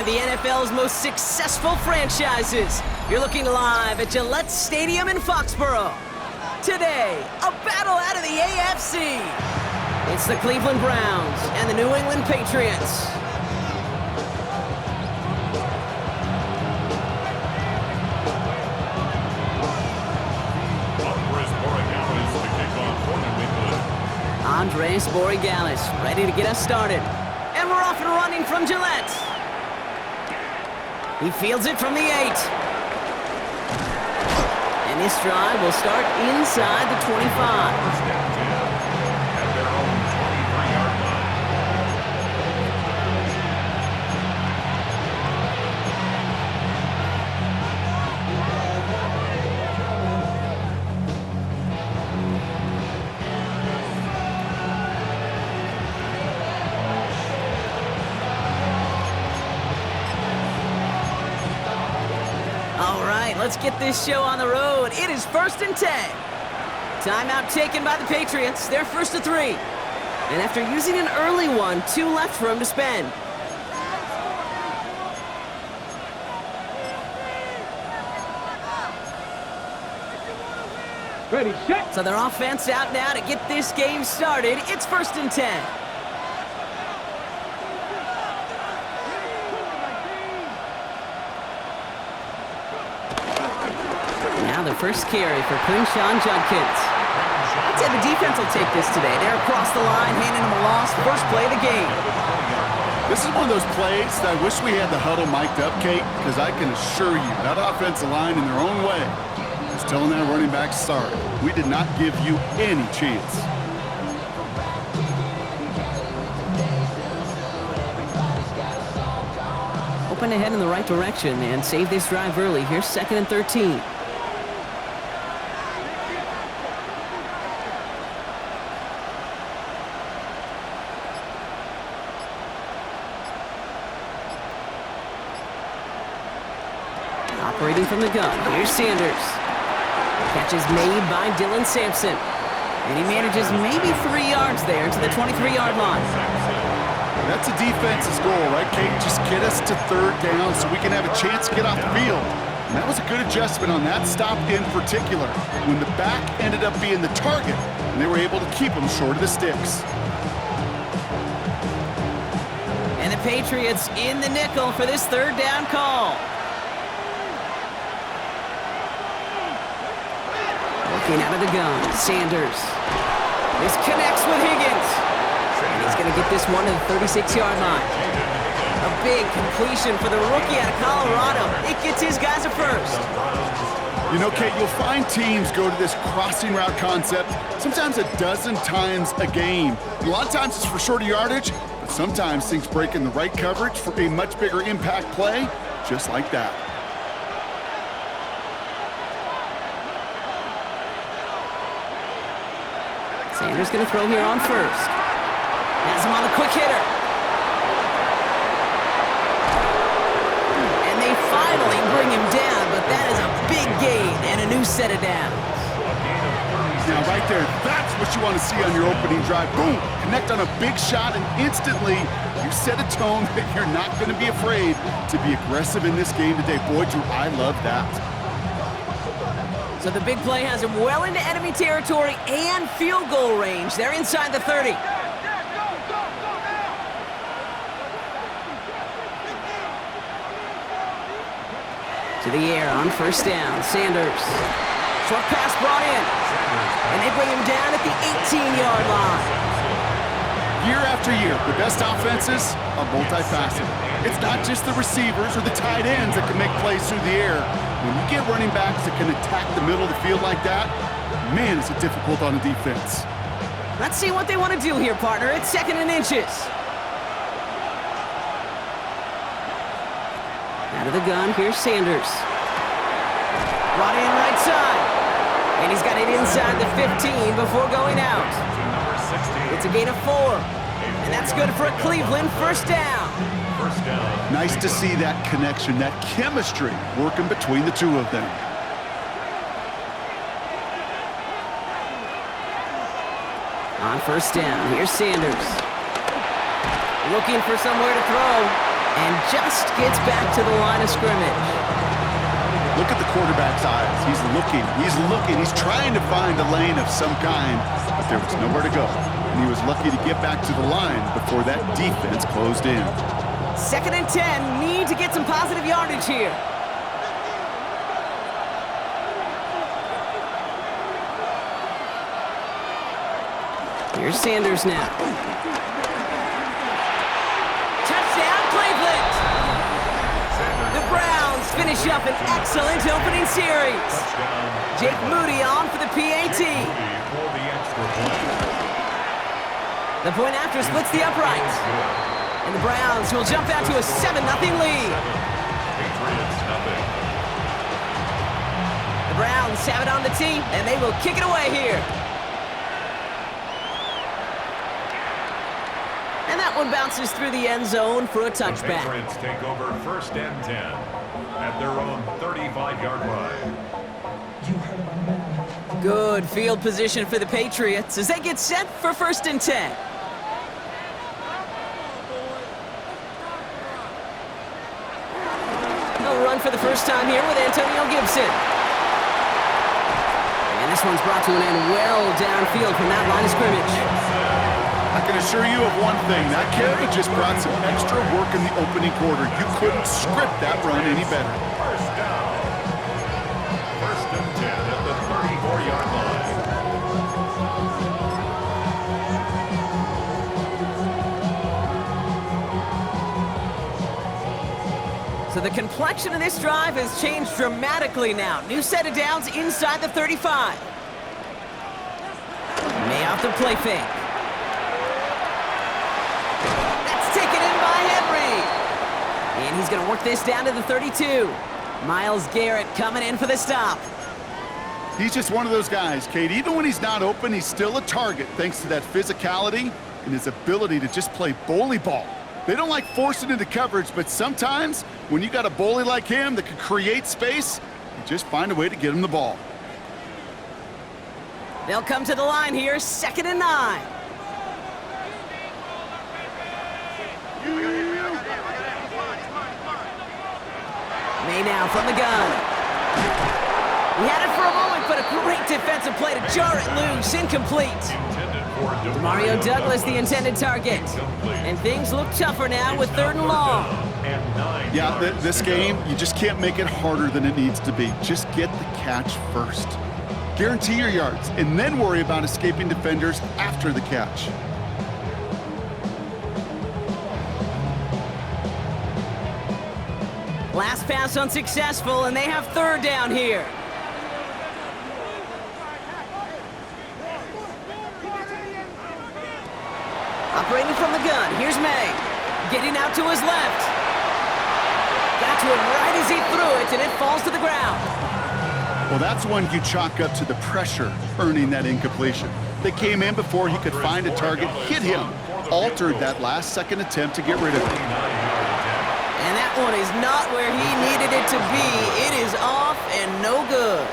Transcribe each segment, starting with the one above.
the NFL's most successful franchises. You're looking live at Gillette Stadium in Foxborough. Today, a battle out of the AFC. It's the Cleveland Browns and the New England Patriots. Andres Borregales ready to get us started. And we're off and running from Gillette. He fields it from the 8. And this drive will start inside the 25. Let's get this show on the road. It is 1st and 10. Timeout taken by the Patriots. They're 1st to 3. And after using an early one, 2 left for him to spend. Ready, set. So their offense out now to get this game started. It's 1st and 10. The first carry for Quinshawn Judkins. I'd say the defense will take this today. They're across the line, handing them a loss. First play of the game. This is one of those plays that I wish we had the huddle mic'd up, Kate, because I can assure you that offensive line in their own way is telling that running back, sorry, we did not give you any chance. Open ahead in the right direction and save this drive early. Here's 2nd and 13. Operating from the gun, here's Sanders. Catch is made by Dylan Sampson. And he manages maybe 3 yards there to the 23-yard line. That's a defense's goal, right, Kate? Just get us to 3rd down so we can have a chance to get off the field. And that was a good adjustment on that stop in particular, when the back ended up being the target, and they were able to keep him short of the sticks. And the Patriots in the nickel for this 3rd down call. Looking out of the gun, Sanders. This connects with Higgins. And he's going to get this one to the 36-yard line. A big completion for the rookie out of Colorado. It gets his guys a first. You know, Kate, you'll find teams go to this crossing route concept sometimes a dozen times a game. And a lot of times it's for shorter yardage, but sometimes things break in the right coverage for a much bigger impact play, just like that. Sanders going to throw here on first. Has him on the quick hitter. And they finally bring him down, but that is a big gain and a new set of downs. Now right there, that's what you want to see on your opening drive. Boom, connect on a big shot, and instantly you set a tone that you're not going to be afraid to be aggressive in this game today. Boy, do I love that. So the big play has him well into enemy territory and field goal range. They're inside the 30. To the air on 1st down, Sanders. Short pass brought in. And they bring him down at the 18-yard line. Year after year, the best offenses are multifaceted. It's not just the receivers or the tight ends that can make plays through the air. When you get running backs that can attack the middle of the field like that, man, is it difficult on a defense. Let's see what they want to do here, partner. It's 2nd and inches. Out of the gun, here's Sanders. Brought in right side. And he's got it inside the 15 before going out. It's a gain of 4. And that's good for a Cleveland 1st down. Nice to see that connection, that chemistry working between the two of them. On 1st down, here's Sanders. Looking for somewhere to throw. And just gets back to the line of scrimmage. Look at the quarterback's eyes. He's looking. He's trying to find a lane of some kind, but there was nowhere to go. And he was lucky to get back to the line before that defense closed in. 2nd and 10, need to get some positive yardage here. Here's Sanders now. Touchdown, Cleveland! The Browns finish up an excellent opening series. Jake Moody on for the PAT. The point after splits the upright. And the Browns will jump out to a 7-0 lead. The Browns have it on the tee, and they will kick it away here. And that one bounces through the end zone for a touchback. The Patriots take over 1st and 10 at their own 35-yard line. Good field position for the Patriots as they get set for 1st and 10. They'll run for the first time here with Antonio Gibson. And this one's brought to an end well downfield from that line of scrimmage. I can assure you of one thing. That kid just brought some extra work in the opening quarter. You couldn't script that run any better. First down. 1st and 10 at the 34-yard line. So the complexion of this drive has changed dramatically now. New set of downs inside the 35. May off the play fake. And he's going to work this down to the 32. Myles Garrett coming in for the stop. He's just one of those guys, Kate. Even when he's not open, he's still a target thanks to that physicality and his ability to just play bully ball. They don't like forcing into coverage, but sometimes when you got a bully like him that can create space, you just find a way to get him the ball. They'll come to the line here, 2nd and 9. May now from the gun. He had it for a moment, but a great defensive play to jar it loose. Incomplete. Mario Douglas, the intended target. And things look tougher now with 3rd and long. Yeah, this game, you just can't make it harder than it needs to be. Just get the catch first. Guarantee your yards, and then worry about escaping defenders after the catch. Last pass unsuccessful, and they have 3rd down here. Operating from the gun, here's May. Getting out to his left. Got to him right as he threw it, and it falls to the ground. Well, that's one you chalk up to the pressure earning that incompletion. They came in before he could find a target, hit him, altered that last-second attempt to get rid of it. And that one is not where he needed it to be. It is off and no good.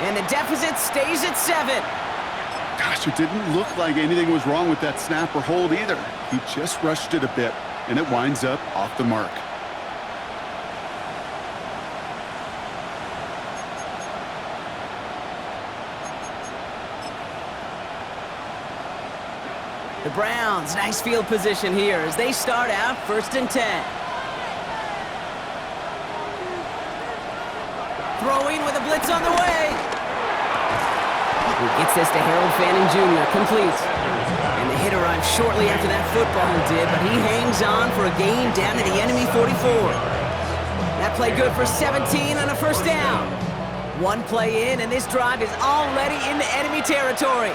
And the deficit stays at 7. Gosh, it didn't look like anything was wrong with that snap or hold either. He just rushed it a bit, and it winds up off the mark. The Browns, nice field position here as they start out 1st and 10. Throwing with a blitz on the way. He gets this to Harold Fanning Jr. Complete. And the hit arrived shortly after that football did, but he hangs on for a gain down to the enemy 44. That play good for 17 on a 1st down. One play in, and this drive is already into enemy territory.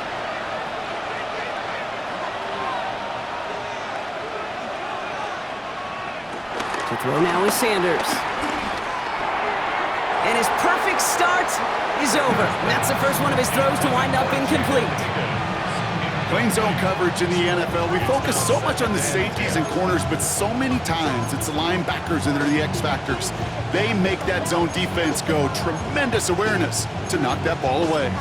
To throw now is Sanders. And his perfect start is over. That's the first one of his throws to wind up incomplete. Playing zone coverage in the NFL, we focus so much on the safeties and corners, but so many times it's the linebackers that are the X factors. They make that zone defense go. Tremendous awareness to knock that ball away.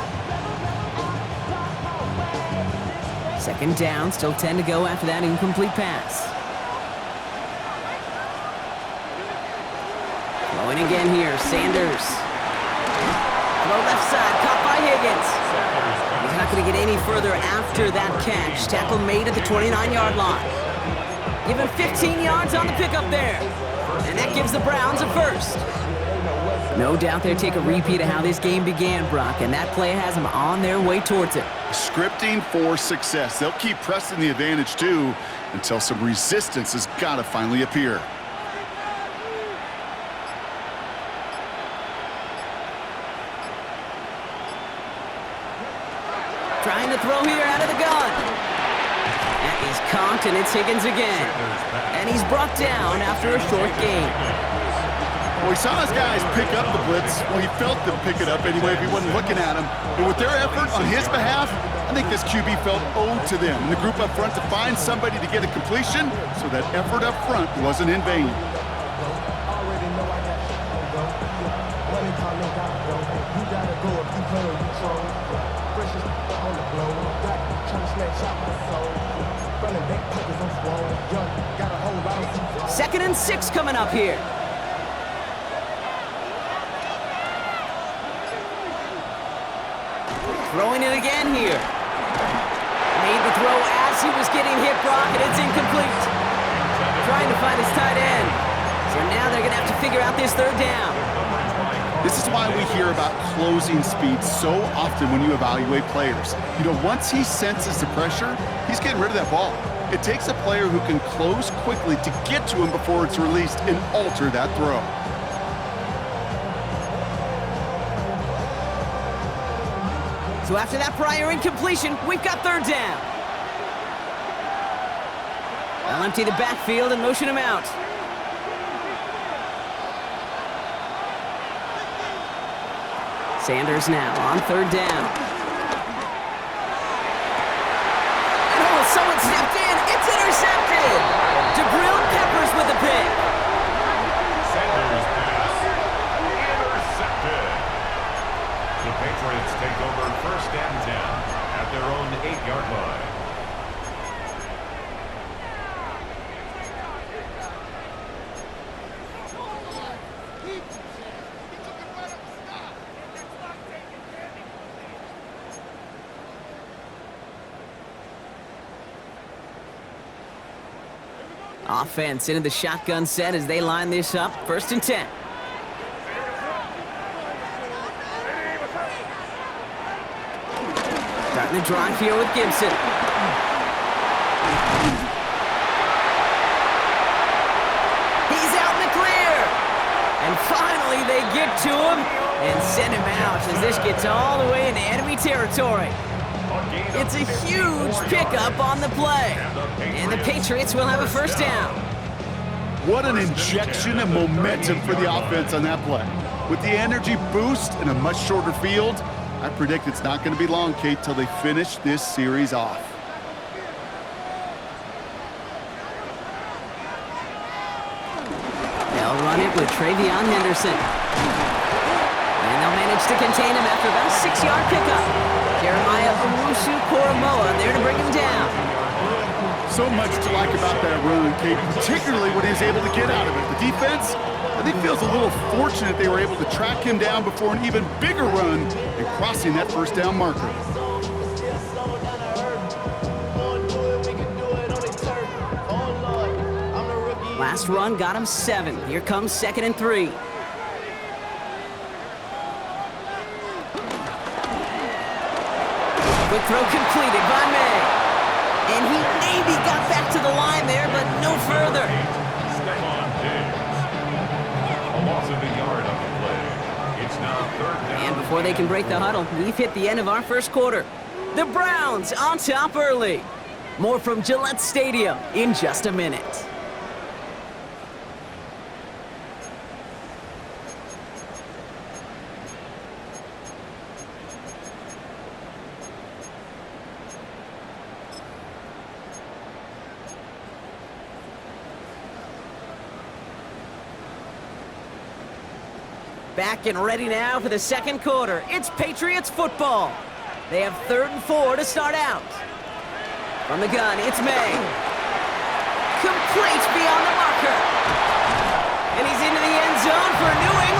2nd down, still 10 to go after that incomplete pass. Going again here, Sanders. Throw left side, caught by Higgins. He's not going to get any further after that catch. Tackle made at the 29-yard line. Give him 15 yards on the pickup there. And that gives the Browns a first. No doubt they'll take a repeat of how this game began, Brock, and that play has them on their way towards it. Scripting for success. They'll keep pressing the advantage, too, until some resistance has got to finally appear. Trying to throw here out of the gun. That is conked, and it's Higgins again. And he's brought down after a short gain. Well, he saw his guys pick up the blitz. Well, he felt them pick it up anyway if he wasn't looking at him. And with their effort on his behalf, I think this QB felt owed to them and the group up front to find somebody to get a completion so that effort up front wasn't in vain. Second and 6 coming up here. Throwing it again here. Made the throw as he was getting hit, Brock, and it's incomplete. Trying to find his tight end. So now they're going to have to figure out this third down. This is why we hear about closing speed so often when you evaluate players. You know, once he senses the pressure, he's getting rid of that ball. It takes a player who can close quickly to get to him before it's released and alter that throw. So after that prior incompletion, we've got third down. They'll empty the backfield and motion him out. Sanders now on third down. Oh, someone stepped in. It's intercepted. DeBrill Peppers with the pick. Sanders pass intercepted. The Patriots take over first and 10 at their own 8-yard line. Offense into the shotgun set as they line this up. First and 10. Starting the drive here with Gibson. He's out in the clear. And finally they get to him and send him out as this gets all the way into enemy territory. It's a huge pickup on the play. And the Patriots will have a first down. What an injection of momentum for the offense on that play. With the energy boost and a much shorter field, I predict it's not going to be long, Kate, till they finish this series off. They'll run it with Travion Henderson. And they'll manage to contain him after about a 6-yard pickup. Jeremiah Owusu-Koramoah there to bring him down. So much to like about that run, Kate, particularly when he was able to get out of it. The defense, I think, feels a little fortunate they were able to track him down before an even bigger run and crossing that first down marker. Last run got him 7. Here comes second and 3. Quick throw completed by May. And he maybe got back to the line there, but no further. A loss of a yard on the play. It's now third down. And before they can break the huddle, we've hit the end of our first quarter. The Browns on top early. More from Gillette Stadium in just a minute. Back and ready now for the second quarter. It's Patriots football. They have 3rd and 4 to start out. From the gun, it's May. Complete beyond the marker. And he's into the end zone for a new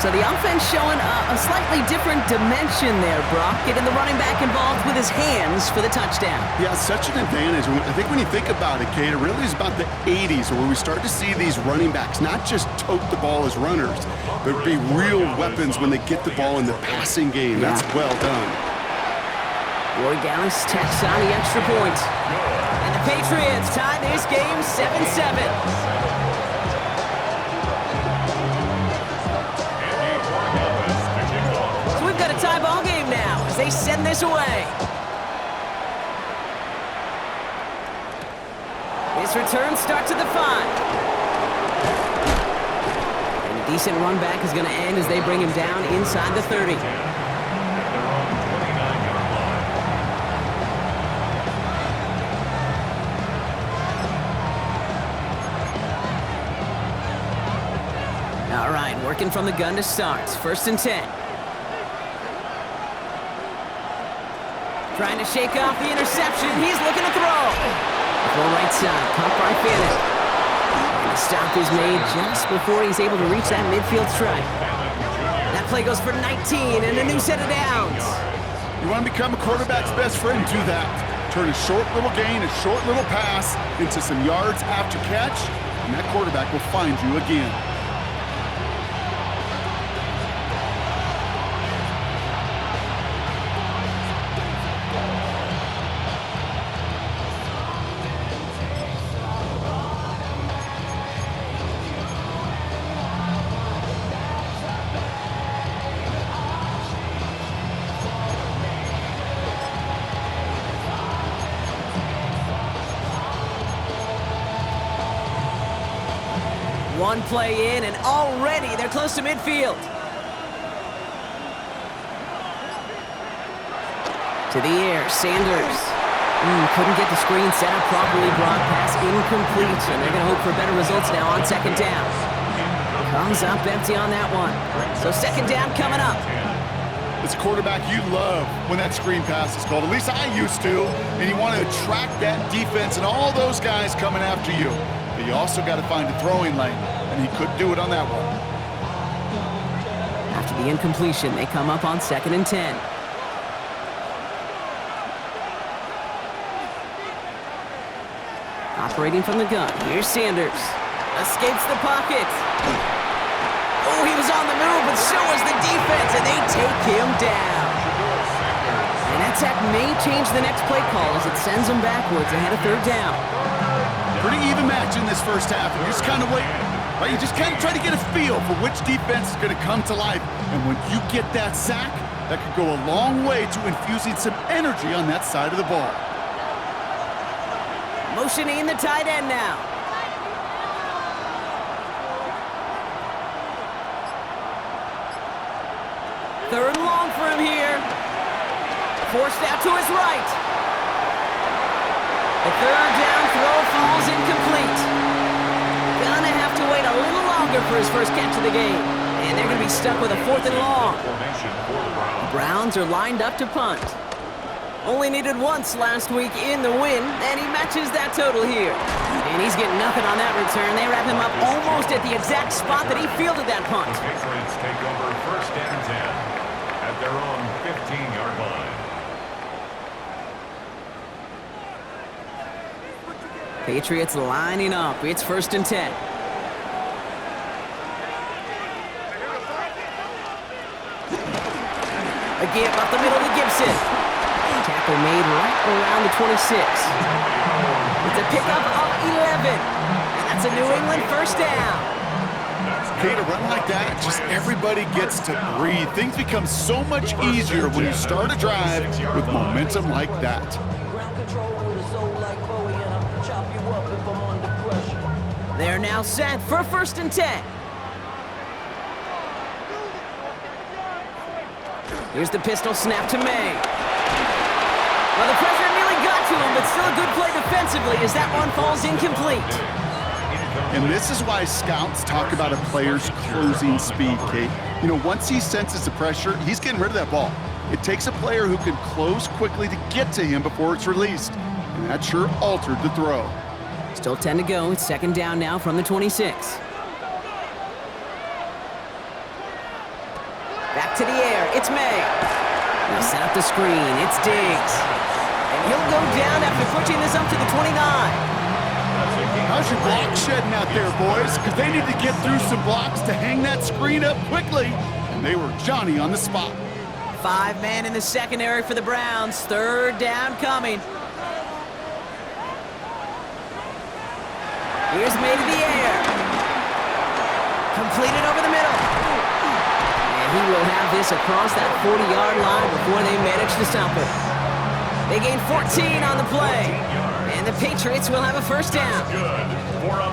So the offense showing a slightly different dimension there, Brock, getting the running back involved with his hands for the touchdown. Yeah, such an advantage. I think when you think about it, Kate, it really is about the 80s where we start to see these running backs not just tote the ball as runners, but be real weapons when they get the ball in the passing game. That's well done. Roy Dallas tacks on the extra point. And the Patriots tie this game 7-7. We've got a tie ball game now as they send this away. This return starts at the 5. And a decent run back is going to end as they bring him down inside the 30. All right, working from the gun to start. 1st and 10. Trying to shake off the interception. He's looking to throw. Full right side, caught by Fannin. And the stop is made just before he's able to reach that midfield strike. That play goes for 19 and a new set of downs. You want to become a quarterback's best friend, do that. Turn a short little gain, a short little pass into some yards after catch, and that quarterback will find you again. One play in, and already they're close to midfield. To the air, Sanders. Couldn't get the screen set up properly. Brock pass incomplete, and they're going to hope for better results now on 2nd down. Comes up empty on that one. So 2nd down coming up. It's a quarterback you love when that screen pass is called. At least I used to. And you want to attract that defense and all those guys coming after you. But you also got to find a throwing lane. And he could do it on that one. After the incompletion, they come up on 2nd and 10. Operating from the gun. Here's Sanders. Escapes the pocket. Oh, he was on the move, but so was the defense, and they take him down. And that sack may change the next play call as it sends them backwards ahead of 3rd down. Pretty even match in this first half, and you're just kind of waiting. Right? You just kind of try to get a feel for which defense is going to come to life. And when you get that sack, that could go a long way to infusing some energy on that side of the ball. Motioning the tight end now. Third and long for him here. Forced out to his right. The 3rd down throw falls incomplete. Gonna have to wait a little longer for his first catch of the game. And they're gonna be stuck with a 4th and long. The Browns are lined up to punt. Only needed once last week in the win, and he matches that total here. And he's getting nothing on that return. They wrap him up almost at the exact spot that he fielded that punt. The Patriots take over 1st and 10 at their own 15-yard line. Patriots lining up. It's 1st and 10. Again, up the middle to Gibson. Tackle made right around the 26. It's a pickup of 11. And that's a New England 1st down. Okay, to run like that, just everybody gets to breathe. Things become so much easier when you start a drive with momentum like that. They're now set for 1st and 10. Here's the pistol snap to May. Well, the pressure nearly got to him, but still a good play defensively as that one falls incomplete. And this is why scouts talk about a player's closing speed, Kate. You know, once he senses the pressure, he's getting rid of that ball. It takes a player who can close quickly to get to him before it's released. And that sure altered the throw. Still 10 to go. It's 2nd down now from the 26. to the air. It's May. Now set up the screen. It's Diggs. And he'll go down after pushing this up to the 29. How's your block shedding out there, boys? Because they need to get through some blocks to hang that screen up quickly. And they were Johnny on the spot. 5 men in the secondary for the Browns. Third down coming. Here's May to the air. Completed over the middle. And he will have this across that 40-yard line before they manage to stop it. They gain 14 on the play. And the Patriots will have a first down.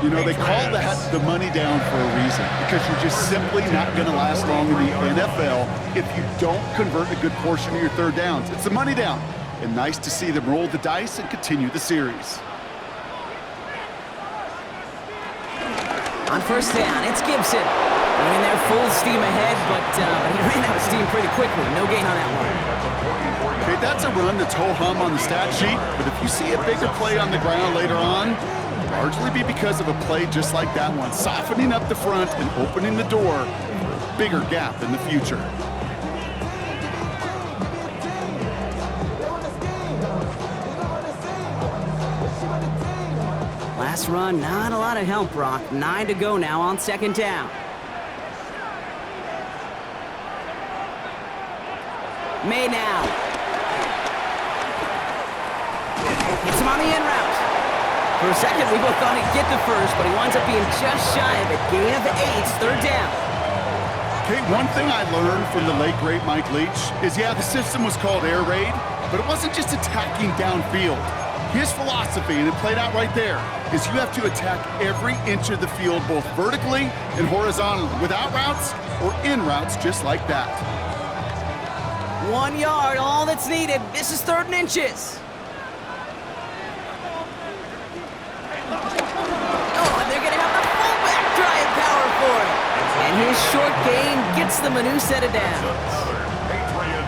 You know, they call that the money down for a reason, because you're just simply not going to last long in the NFL if you don't convert a good portion of your third downs. It's the money down. And nice to see them roll the dice and continue the series. On first down, it's Gibson. Running there full steam ahead, but he ran out of steam pretty quickly. No gain on that one. Okay, that's a run that's ho-hum on the stat sheet, but if you see a bigger play on the ground later on, it'll largely be because of a play just like that one, softening up the front and opening the door for a bigger gap in the future. Last run, not a lot of help, Brock. 9 to go now on second down. May now. Hits him on the in route. For a second, we both thought he'd get the first, but he winds up being just shy of it. Gain of 8, third down. Okay, one thing I learned from the late, great Mike Leach is, yeah, the system was called air raid, but it wasn't just attacking downfield. His philosophy, and it played out right there, is you have to attack every inch of the field, both vertically and horizontally, without routes or in routes, just like that. 1 yard, all that's needed. This is 3rd and inches. Oh, and they're going to have the fullback drive power for it. And his short gain gets them a new set of downs.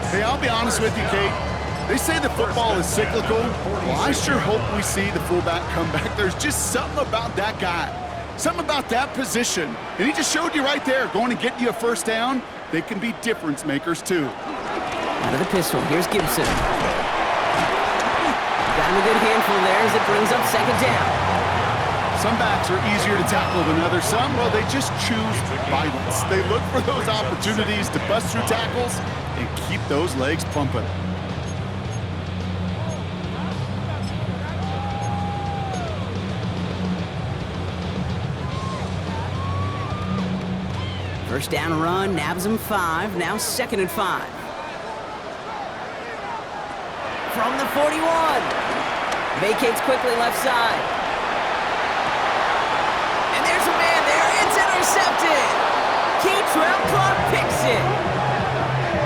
Hey, I'll be honest with you, Kate. They say the football is cyclical. Well, I sure hope we see the fullback come back. There's just something about that guy, something about that position. And he just showed you right there, going to get you a first down. They can be difference makers, too. Out of the pistol, here's Gibson. Got him a good handful there as it brings up second down. Some backs are easier to tackle than others. Some, well, they just choose violence. They look for those opportunities to bust through tackles and keep those legs pumping. First down run, nabs him 5, now 2nd and 5. From the 41. Vacates quickly left side. And there's a man there, it's intercepted. Keytrell Clark picks it.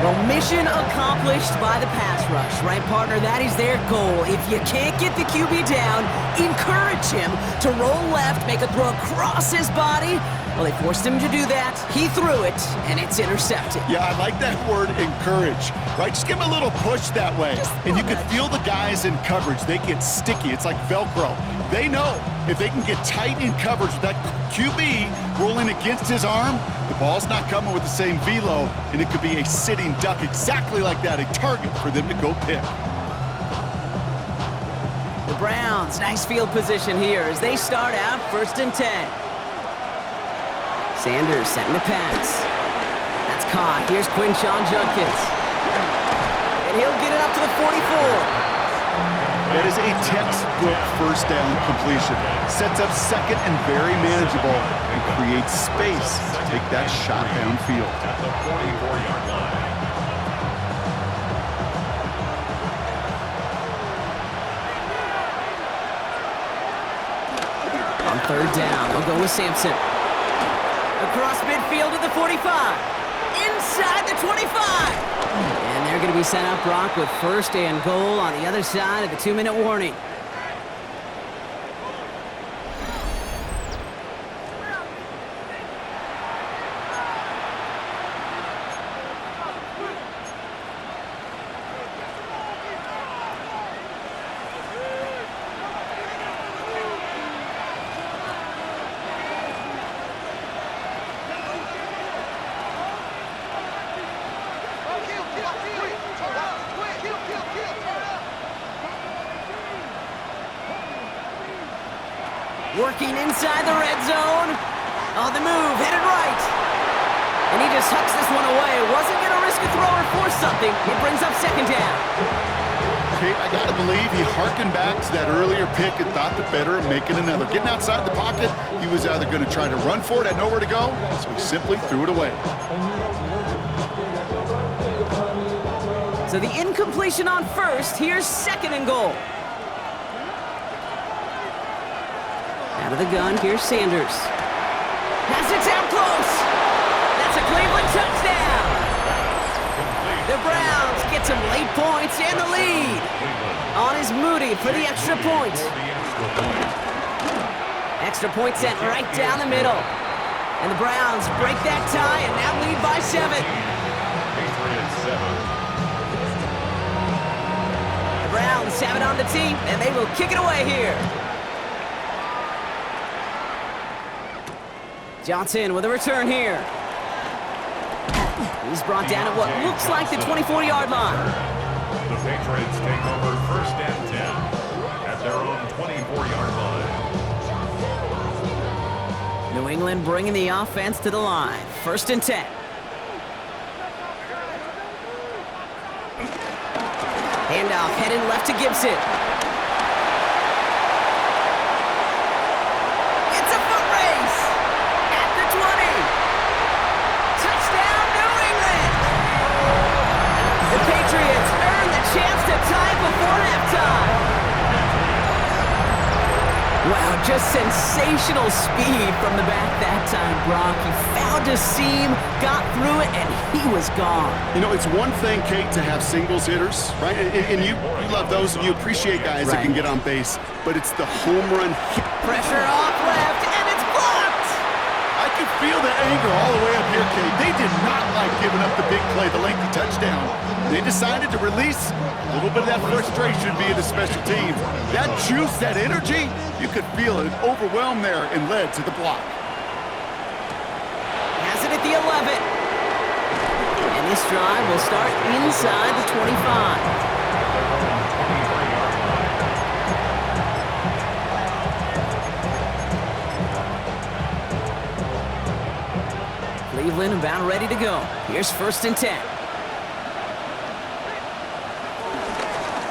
Well, mission accomplished by the pass rush, right, partner? That is their goal. If you can't get the QB down, encourage him to roll left, make a throw across his body. Well, they forced him to do that. He threw it, and it's intercepted. Yeah, I like that word, encourage, right? Just give him a little push that way. And you can feel the guys in coverage. They get sticky. It's like Velcro. They know if they can get tight in coverage with that QB rolling against his arm, the ball's not coming with the same velo, and it could be a sitting duck exactly like that, a target for them to go pick. The Browns, nice field position here as they start out 1st and 10. Sanders setting the pass. That's caught. Here's Quinshawn Judkins. And he'll get it up to the 44. That is a textbook first down completion. Sets up second and very manageable and creates space to take that shot downfield. At the 44-yard line. On 3rd down, they'll go with Sampson. Across midfield to the 45. Inside the 25. And they're going to be sent up, Brock, with 1st and goal on the other side of the 2-minute warning. Working inside the red zone. On the move, headed right. And he just hucks this one away. Wasn't going to risk a throw or force something. It brings up second down. Okay, I got to believe he harkened back to that earlier pick and thought the better of making another. Getting outside the pocket, he was either going to try to run for it, had nowhere to go, so he simply threw it away. So the incompletion on first. Here's second and goal. Out of the gun, here's Sanders. Has it down close. That's a Cleveland touchdown. The Browns get some late points and the lead. On is Moody for the extra point. Extra point sent right down the middle. And the Browns break that tie and now lead by 7. Patriots 7. The Browns have it on the tee, and they will kick it away here. Johnson with a return here. He's brought down at what looks like the 24-yard line. The Patriots take over first and 10 at their own 24-yard line. New England bringing the offense to the line. First and 10. Handoff headed left to Gibson. It's a foot race at the 20. Touchdown, New England! The Patriots earn the chance to tie before halftime. Wow, just sensational speed from the back that time, Brock. He found a seam, got through it, and he was gone. You know, it's one thing, Kate, to have singles hitters, right? And you love those, and you appreciate guys that can get on base. But it's the home run hit. Pressure off left, and it's blocked! I can feel the anger all the way up here, Kate. They did not like giving up the big play, the lengthy touchdown. They decided to release a little bit of that frustration via the special teams. That juice, that energy, you could feel it overwhelm there and led to the block. Has it at the 11. And this drive will start inside the 25. Cleveland about ready to go. Here's first and 10.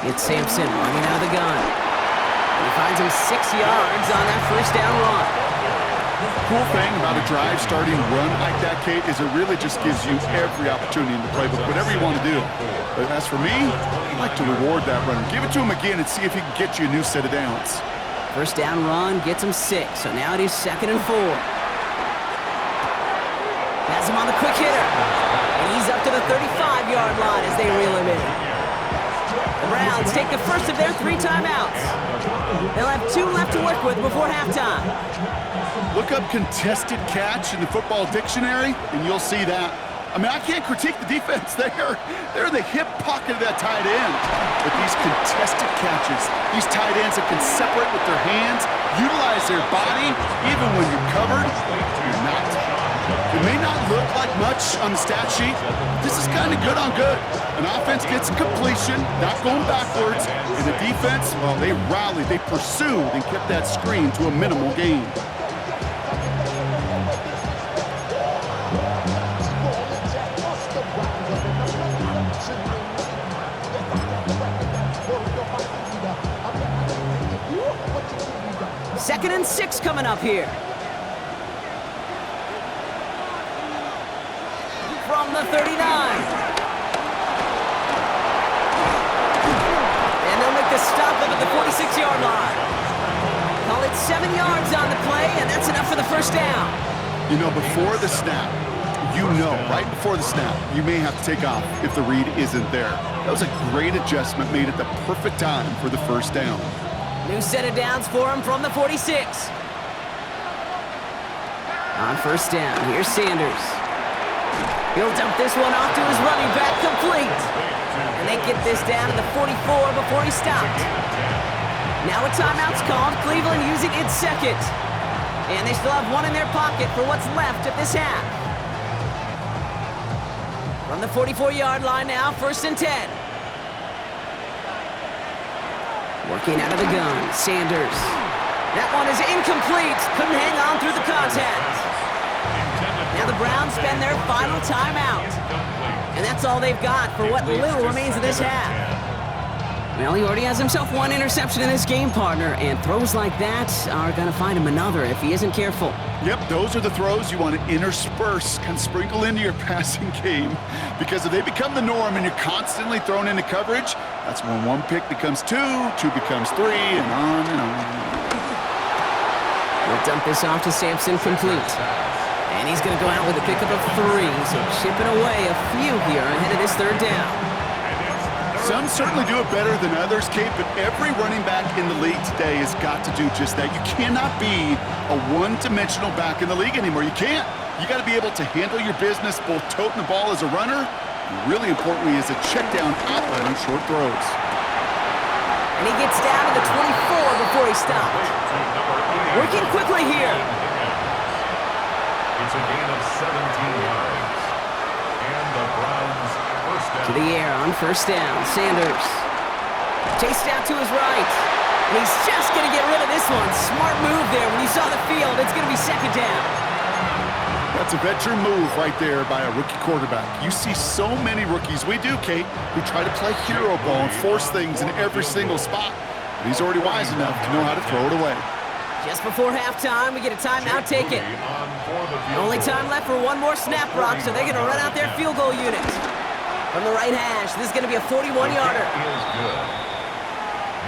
It's Sampson running out of the gun. And he finds him 6 yards on that first down run. Cool thing about a drive starting run like that, Kate, is it really just gives you every opportunity in the playbook, whatever you want to do. But as for me, I like to reward that runner. Give it to him again and see if he can get you a new set of downs. First down run gets him 6, so now it is second and 4. Has him on the quick hitter. And he's up to the 35-yard line as they reel him in. The Browns take the first of their 3 timeouts. They'll have 2 left to work with before halftime. Look up contested catch in the football dictionary, and you'll see that. I mean, I can't critique the defense there. They're in the hip pocket of that tight end. But these contested catches, these tight ends that can separate with their hands, utilize their body, even when you're covered, you're not. It may not look like much on the stat sheet. This is kind of good on good. An offense gets a completion, not going backwards, and the defense, well, they rallied, they pursued, and kept that screen to a minimal gain. Second and 6 coming up here. From the 39. And they'll make the stop up at the 46-yard line. Call it 7 yards on the play, and that's enough for the first down. You know, before the snap, right before the snap, you may have to take off if the read isn't there. That was a great adjustment made at the perfect time for the first down. New set of downs for him from the 46. On first down, here's Sanders. He'll dump this one off to his running back, complete. And they get this down to the 44 before he stopped. Now a timeout's called, Cleveland using its second. And they still have 1 in their pocket for what's left of this half. From the 44-yard line now, first and 10. Working out of the gun, Sanders. That one is incomplete. Couldn't hang on through the contact. Now the Browns spend their final timeout. And that's all they've got for what little remains of this half. Well, he already has himself one interception in his game, partner, and throws like that are going to find him another if he isn't careful. Yep, those are the throws you want to intersperse, kind of sprinkle into your passing game, because if they become the norm and you're constantly thrown into coverage, that's when one pick becomes two becomes three, and on and on. We'll dump this off to Sampson, complete. And he's going to go out with a pickup of 3, so chipping away a few here ahead of this third down. Some certainly do it better than others, Kate, but every running back in the league today has got to do just that. You cannot be a one-dimensional back in the league anymore. You can't. You got to be able to handle your business, both toting the ball as a runner, and really importantly as a check-down outlet on short throws. And he gets down to the 24 before he stopped. Working quickly here. It's a gain of 17 yards. And the Browns first down. To the air on first down. Sanders. Chased out to his right. And he's just going to get rid of this one. Smart move there. When you saw the field, it's going to be second down. That's a veteran move right there by a rookie quarterback. You see so many rookies, we do, Kate, who try to play hero ball and force things in every single spot. But he's already wise enough to know how to throw it away. Just before halftime, we get a timeout taken. Only time left for one more snap, Brock, so they're going to run out their field goal unit. From the right hash, this is going to be a 41-yarder.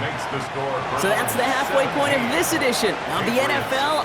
Makes the score. So that's the halfway point of this edition of the NFL